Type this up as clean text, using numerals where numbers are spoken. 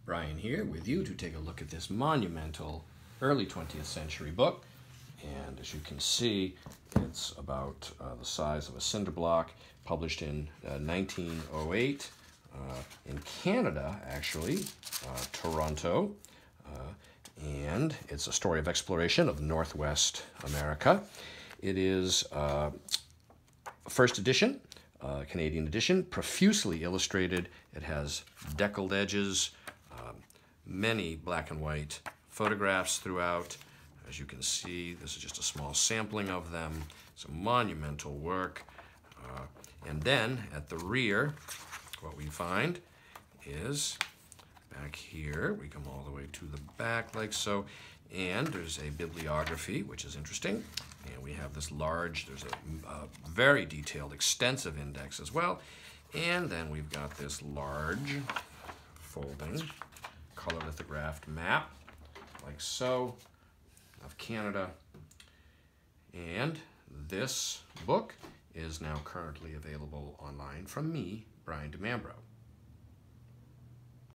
Brian here with you to take a look at this monumental early 20th century book. And as you can see, it's about the size of a cinder block, published in 1908 in Canada, actually, Toronto. And it's a story of exploration of Northwest America. It is first edition, Canadian edition, profusely illustrated. It has deckled edges, many black and white photographs throughout. As you can see, this is just a small sampling of them. It's a monumental work. And then at the rear, what we find is back here, we come all the way to the back like so, and there's a bibliography, which is interesting. And we have this large, there's a very detailed, extensive index as well. And then we've got this large folding color lithographed map, like so, of Canada. And this book is now currently available online from me, Brian DeMambro.